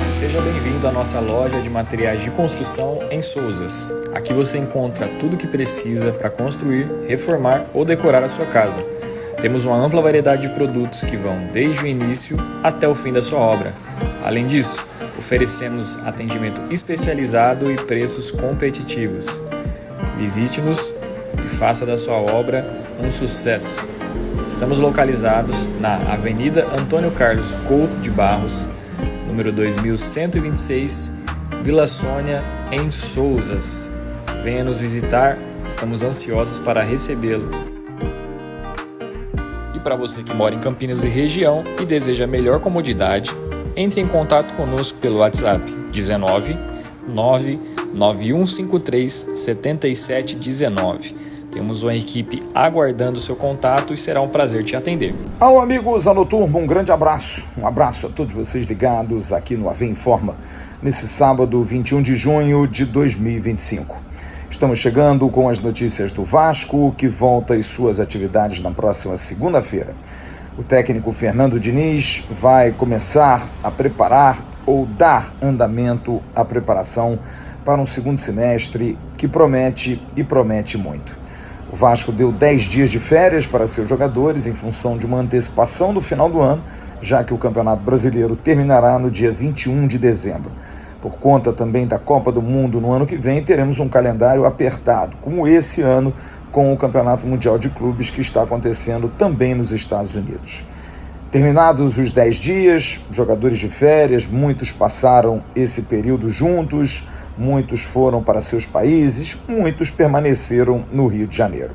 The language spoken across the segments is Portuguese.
Seja bem-vindo à nossa loja de materiais de construção em Souzas. Aqui você encontra tudo o que precisa para construir, reformar ou decorar a sua casa. Temos uma ampla variedade de produtos que vão desde o início até o fim da sua obra. Além disso, oferecemos atendimento especializado e preços competitivos. Visite-nos e faça da sua obra um sucesso. Estamos localizados na Avenida Antônio Carlos Couto de Barros, número 2126, Vila Sônia, em Souzas. Venha nos visitar, estamos ansiosos para recebê-lo. E para você que mora em Campinas e região e deseja melhor comodidade, entre em contato conosco pelo WhatsApp 19 99153 7719. Temos uma equipe aguardando o seu contato e será um prazer te atender. Alô, amigos da Noturbo, um grande abraço. Um abraço a todos vocês ligados aqui no AV Informa, nesse sábado 21 de junho de 2025. Estamos chegando com as notícias do Vasco, que volta às suas atividades na próxima segunda-feira. O técnico Fernando Diniz vai começar a preparar ou dar andamento à preparação para um segundo semestre que promete muito. O Vasco deu 10 dias de férias para seus jogadores em função de uma antecipação do final do ano, já que o Campeonato Brasileiro terminará no dia 21 de dezembro. Por conta também da Copa do Mundo no ano que vem, teremos um calendário apertado, como esse ano com o Campeonato Mundial de Clubes que está acontecendo também nos Estados Unidos. Terminados os 10 dias, jogadores de férias, muitos passaram esse período juntos, muitos foram para seus países, muitos permaneceram no Rio de Janeiro.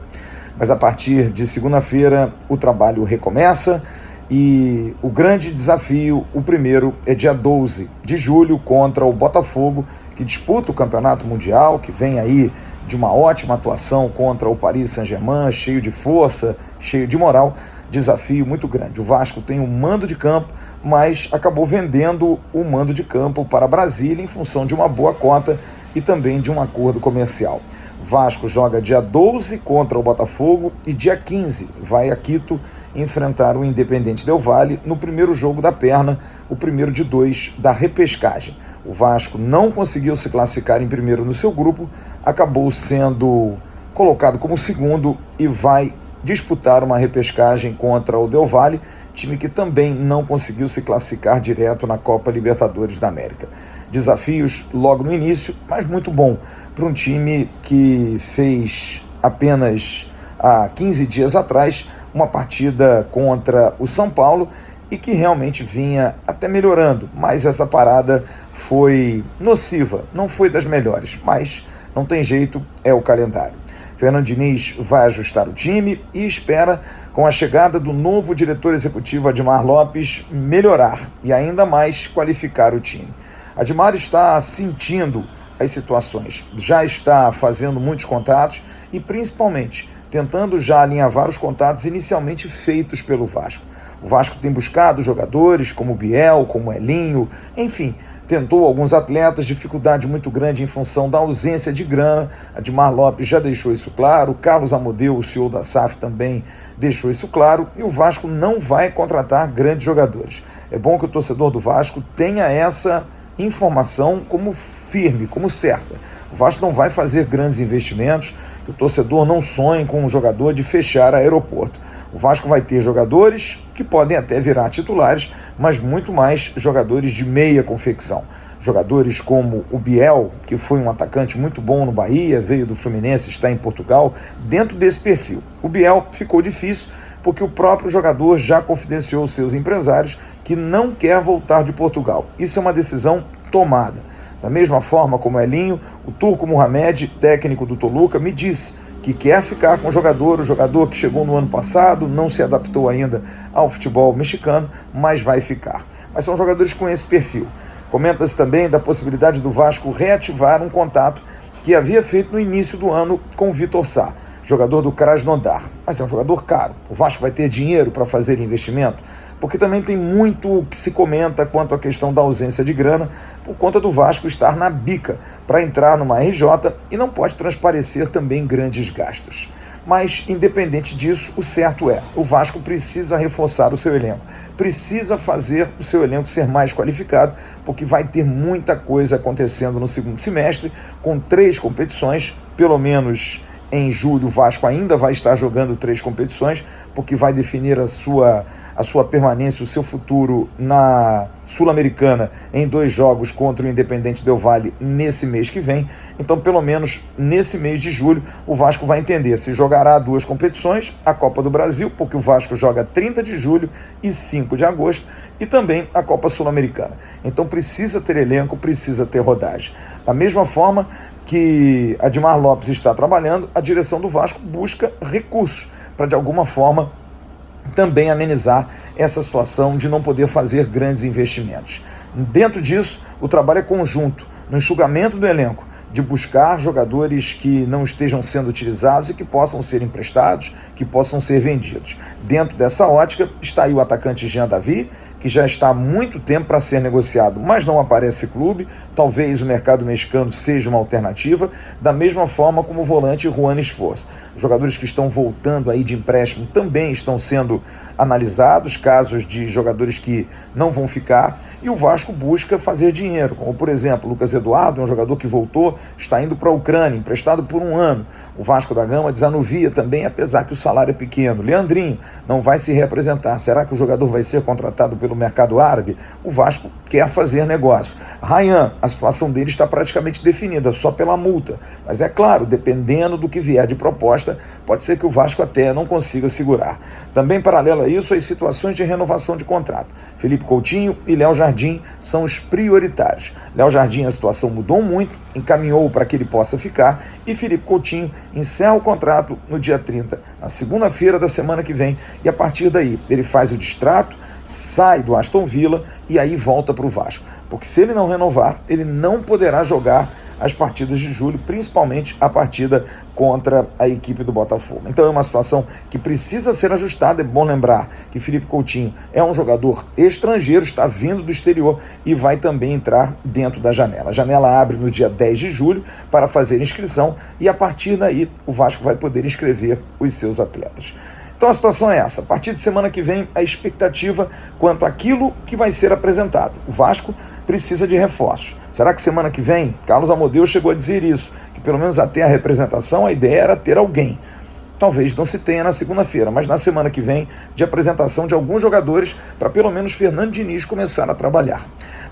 Mas a partir de segunda-feira o trabalho recomeça e o grande desafio, o primeiro, é dia 12 de julho contra o Botafogo, que disputa o Campeonato Mundial, que vem aí de uma ótima atuação contra o Paris Saint-Germain, cheio de força, cheio de moral. Desafio muito grande. O Vasco tem um mando de campo, mas acabou vendendo o mando de campo para Brasília em função de uma boa cota e também de um acordo comercial. O Vasco joga dia 12 contra o Botafogo e dia 15 vai a Quito enfrentar o Independente Del Valle no primeiro jogo da perna, o primeiro de 2 da repescagem. O Vasco não conseguiu se classificar em primeiro no seu grupo, acabou sendo colocado como segundo e vai disputar uma repescagem contra o Del Valle, time que também não conseguiu se classificar direto na Copa Libertadores da América. Desafios logo no início, mas muito bom para um time que fez apenas há 15 dias atrás uma partida contra o São Paulo e que realmente vinha até melhorando, mas essa parada foi nociva, não foi das melhores, mas não tem jeito, é o calendário. Fernando Diniz vai ajustar o time e espera, com a chegada do novo diretor executivo Admar Lopes, melhorar e ainda mais qualificar o time. Admar está sentindo as situações, já está fazendo muitos contatos e principalmente tentando já alinhavar os contatos inicialmente feitos pelo Vasco. O Vasco tem buscado jogadores como Biel, como Elinho, enfim, tentou alguns atletas, dificuldade muito grande em função da ausência de grana. Admar Lopes já deixou isso claro, Carlos Amodeu, o CEO da SAF, também deixou isso claro, e o Vasco não vai contratar grandes jogadores. É bom que o torcedor do Vasco tenha essa informação como firme, como certa. O Vasco não vai fazer grandes investimentos, que o torcedor não sonhe com um jogador de fechar aeroporto. O Vasco vai ter jogadores que podem até virar titulares, mas muito mais jogadores de meia confecção. Jogadores como o Biel, que foi um atacante muito bom no Bahia, veio do Fluminense, está em Portugal, dentro desse perfil. O Biel ficou difícil porque o próprio jogador já confidenciou aos seus empresários que não quer voltar de Portugal. Isso é uma decisão tomada. Da mesma forma como Elinho, o Turco Mohamed, técnico do Toluca, me disse que quer ficar com o jogador que chegou no ano passado, não se adaptou ainda ao futebol mexicano, mas vai ficar. Mas são jogadores com esse perfil. Comenta-se também da possibilidade do Vasco reativar um contato que havia feito no início do ano com o Vitor Sá, jogador do Krasnodar. Mas é um jogador caro. O Vasco vai ter dinheiro para fazer investimento? porque também tem muito que se comenta quanto à questão da ausência de grana, por conta do Vasco estar na bica para entrar numa RJ e não pode transparecer também grandes gastos. Mas, independente disso, o certo é, o Vasco precisa reforçar o seu elenco, precisa fazer o seu elenco ser mais qualificado, porque vai ter muita coisa acontecendo no segundo semestre, com 3 competições, pelo menos em julho o Vasco ainda vai estar jogando 3 competições, porque vai definir a sua permanência, o seu futuro na Sul-Americana em 2 jogos contra o Independente Del Valle nesse mês que vem. Então, pelo menos nesse mês de julho, o Vasco vai entender se jogará 2 competições, a Copa do Brasil, porque o Vasco joga 30 de julho e 5 de agosto, e também a Copa Sul-Americana. Então precisa ter elenco, precisa ter rodagem. Da mesma forma que Admar Lopes está trabalhando, a direção do Vasco busca recursos para, de alguma forma, também amenizar essa situação de não poder fazer grandes investimentos. Dentro disso, o trabalho é conjunto, no enxugamento do elenco, de buscar jogadores que não estejam sendo utilizados e que possam ser emprestados, que possam ser vendidos. Dentro dessa ótica, está aí o atacante Jean Davi, que já está há muito tempo para ser negociado, mas não aparece clube. Talvez o mercado mexicano seja uma alternativa, da mesma forma como o volante Juan Esforço. Jogadores que estão voltando aí de empréstimo também estão sendo analisados, casos de jogadores que não vão ficar, e o Vasco busca fazer dinheiro, como por exemplo, Lucas Eduardo, um jogador que voltou, está indo para a Ucrânia, emprestado por 1 ano. O Vasco da Gama desanuvia também, apesar que o salário é pequeno. Leandrinho não vai se representar. Será que o jogador vai ser contratado pelo mercado árabe? O Vasco quer fazer negócio. Ryan, a situação dele está praticamente definida, só pela multa. Mas é claro, dependendo do que vier de proposta, pode ser que o Vasco até não consiga segurar. Também paralelo a isso, as situações de renovação de contrato. Felipe Coutinho e Léo Jardim são os prioritários. Léo Jardim, a situação mudou muito, encaminhou para que ele possa ficar, e Felipe Coutinho encerra o contrato no dia 30, na segunda-feira da semana que vem, e a partir daí ele faz o distrato, sai do Aston Villa e aí volta para o Vasco. Porque se ele não renovar, ele não poderá jogar as partidas de julho, principalmente a partida contra a equipe do Botafogo. Então é uma situação que precisa ser ajustada. É bom lembrar que Felipe Coutinho é um jogador estrangeiro, está vindo do exterior e vai também entrar dentro da janela. A janela abre no dia 10 de julho para fazer inscrição e a partir daí o Vasco vai poder inscrever os seus atletas. Então a situação é essa. A partir de semana que vem, a expectativa quanto àquilo que vai ser apresentado. O Vasco precisa de reforços. Será que semana que vem? Carlos Amodeu chegou a dizer isso, que pelo menos até a representação a ideia era ter alguém. Talvez não se tenha na segunda-feira, mas na semana que vem, de apresentação de alguns jogadores para pelo menos Fernando Diniz começar a trabalhar.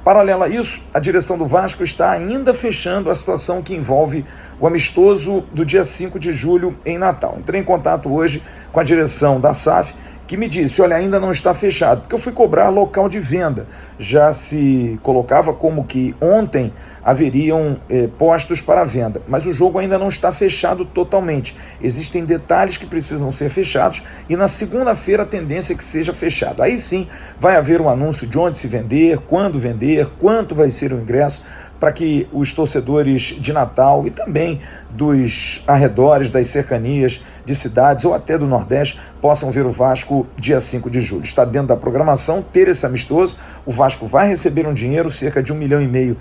Paralelo a isso, a direção do Vasco está ainda fechando a situação que envolve o amistoso do dia 5 de julho em Natal. Entrei em contato hoje com a direção da SAF, que me disse, olha, ainda não está fechado, porque eu fui cobrar local de venda. Já se colocava como que ontem haveriam postos para venda, mas o jogo ainda não está fechado totalmente. Existem detalhes que precisam ser fechados e na segunda-feira a tendência é que seja fechado. Aí sim vai haver um anúncio de onde se vender, quanto vai ser o ingresso, para que os torcedores de Natal e também dos arredores, das cercanias de cidades ou até do Nordeste possam ver o Vasco dia 5 de julho. Está dentro da programação ter esse amistoso. O Vasco vai receber um dinheiro, cerca de R$1,5 milhão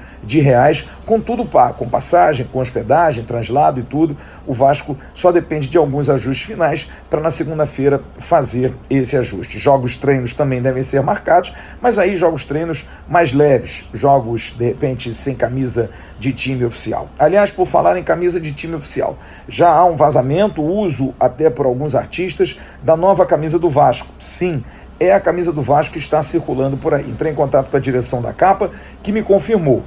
com tudo pago, com passagem, com hospedagem, translado e tudo. O Vasco só depende de alguns ajustes finais para na segunda-feira fazer esse ajuste. Jogos treinos também devem ser marcados, mas aí jogos treinos mais leves, jogos de repente sem camisa de time oficial. Aliás, por falar em camisa de time oficial, já há um vazamento, uso até por alguns artistas, da nova camisa do Vasco. Sim, é a camisa do Vasco que está circulando por aí. Entrei em contato com a direção da capa, que me confirmou.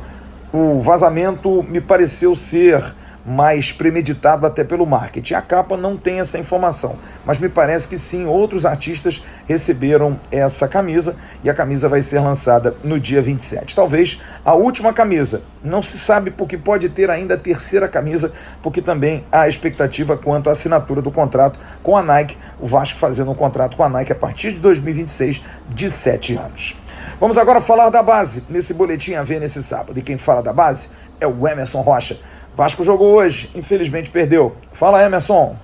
O vazamento me pareceu ser mais premeditado até pelo marketing. A capa não tem essa informação, mas me parece que sim, outros artistas receberam essa camisa e a camisa vai ser lançada no dia 27. Talvez a última camisa, não se sabe porque pode ter ainda a terceira camisa, porque também há expectativa quanto à assinatura do contrato com a Nike, o Vasco fazendo um contrato com a Nike a partir de 2026, de 7 anos. Vamos agora falar da base, nesse boletim AV nesse sábado. E quem fala da base é o Emerson Rocha. Vasco jogou hoje, infelizmente perdeu. Fala, Emerson.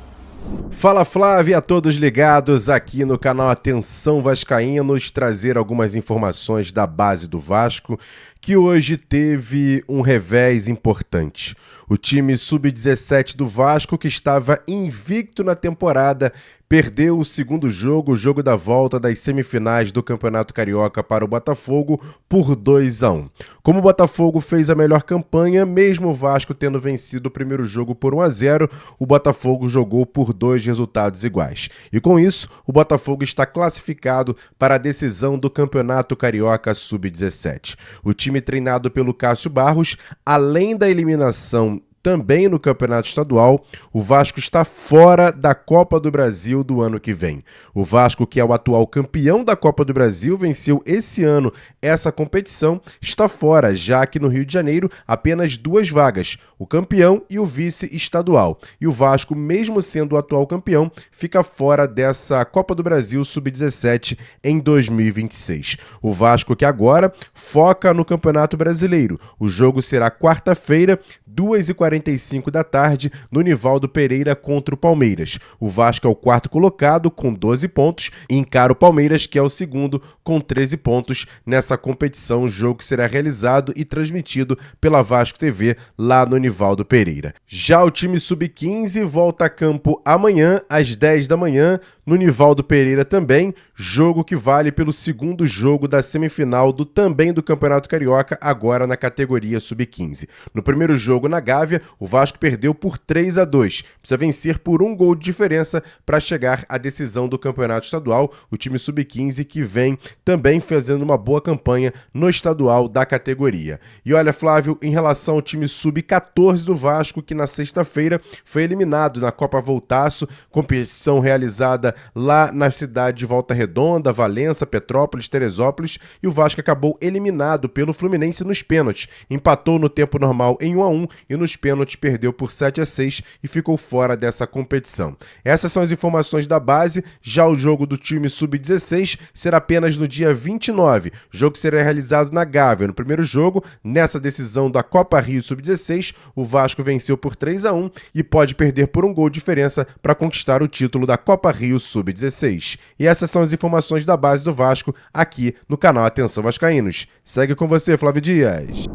Fala Flávio, a todos ligados aqui no canal Atenção Vascaínos, trazer algumas informações da base do Vasco, que hoje teve um revés importante. O time sub-17 do Vasco, que estava invicto na temporada, perdeu o segundo jogo, o jogo da volta das semifinais do Campeonato Carioca para o Botafogo por 2-1. Como o Botafogo fez a melhor campanha, mesmo o Vasco tendo vencido o primeiro jogo por 1-0, o Botafogo jogou por 2 resultados iguais. E com isso, o Botafogo está classificado para a decisão do Campeonato Carioca Sub-17. O time treinado pelo Cássio Barros, além da eliminação também no Campeonato Estadual, o Vasco está fora da Copa do Brasil do ano que vem. O Vasco, que é o atual campeão da Copa do Brasil, venceu esse ano essa competição, está fora, já que no Rio de Janeiro apenas 2 vagas, o campeão e o vice-estadual. E o Vasco, mesmo sendo o atual campeão, fica fora dessa Copa do Brasil Sub-17 em 2026. O Vasco que agora foca no Campeonato Brasileiro. O jogo será quarta-feira, 2h45 da tarde, no Nivaldo Pereira contra o Palmeiras. O Vasco é o quarto colocado com 12 pontos e encara o Palmeiras, que é o segundo, com 13 pontos nessa competição. O jogo será realizado e transmitido pela Vasco TV lá no Nivaldo Pereira. Já o time sub-15 volta a campo amanhã às 10 da manhã no Nivaldo Pereira também, jogo que vale pelo segundo jogo da semifinal também do Campeonato Carioca, agora na categoria sub-15. No primeiro jogo na Gávea, o Vasco perdeu por 3-2. Precisa vencer por 1 gol de diferença para chegar à decisão do Campeonato Estadual. O time sub-15 que vem também fazendo uma boa campanha no estadual da categoria. E olha, Flávio, em relação ao time sub-14 do Vasco, que na sexta-feira foi eliminado na Copa Voltaço, competição realizada lá na cidade de Volta Redonda, Valença, Petrópolis, Teresópolis, e o Vasco acabou eliminado pelo Fluminense nos pênaltis. Empatou no tempo normal em 1-1 e nos pênaltis perdeu por 7-6 e ficou fora dessa competição. Essas são as informações da base. Já o jogo do time sub-16 será apenas no dia 29. O jogo será realizado na Gávea. No primeiro jogo, nessa decisão da Copa Rio Sub-16, o Vasco venceu por 3-1 e pode perder por 1 gol de diferença para conquistar o título da Copa Rio Sub-16. E essas são as informações da base do Vasco aqui no canal Atenção Vascaínos. Segue com você, Flávio Dias.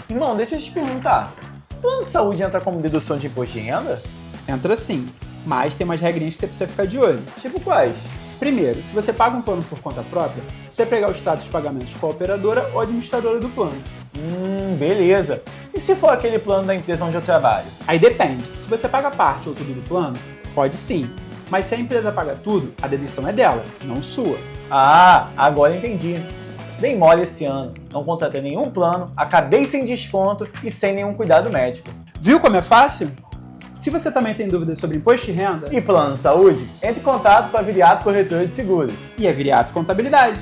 Irmão, deixa eu te perguntar. Plano de saúde entra como dedução de imposto de renda? Entra sim, mas tem umas regrinhas que você precisa ficar de olho. Tipo quais? Primeiro, se você paga um plano por conta própria, você pegar o status de pagamentos com a operadora ou administradora do plano. Beleza. E se for aquele plano da empresa onde eu trabalho? Aí depende. Se você paga parte ou tudo do plano, pode sim. Mas se a empresa paga tudo, a dedução é dela, não sua. Ah, agora entendi. Dei mole esse ano. Não contratei nenhum plano, acabei sem desconto e sem nenhum cuidado médico. Viu como é fácil? Se você também tem dúvidas sobre imposto de renda E plano de saúde? Entre em contato com a Viriato Corretora de Seguros. e a Viriato Contabilidade.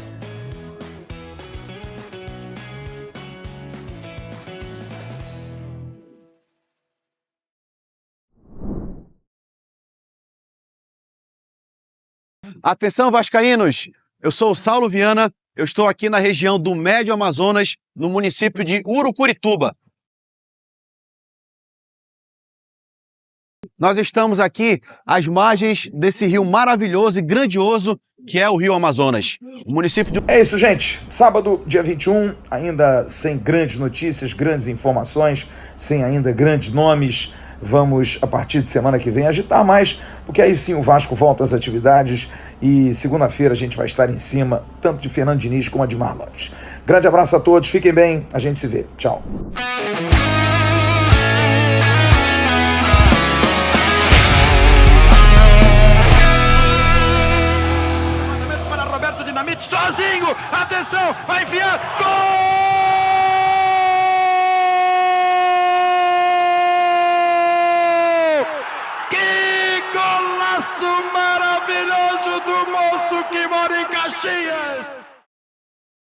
Atenção, vascaínos! Eu sou o Saulo Viana, eu estou aqui na região do Médio Amazonas, no município de Urucurituba. Nós estamos aqui às margens desse rio maravilhoso e grandioso que é o Rio Amazonas. O município de... É isso, gente. Sábado, dia 21, ainda sem grandes notícias, grandes informações, sem ainda grandes nomes. Vamos, a partir de semana que vem, agitar mais, porque aí sim o Vasco volta às atividades e segunda-feira a gente vai estar em cima, tanto de Fernando Diniz como de Mar Lopes. Grande abraço a todos, fiquem bem, a gente se vê. Tchau. Para Roberto Dinamite, sozinho, atenção, vai enfiar, gol! Maravilhoso do moço que mora em Caxias!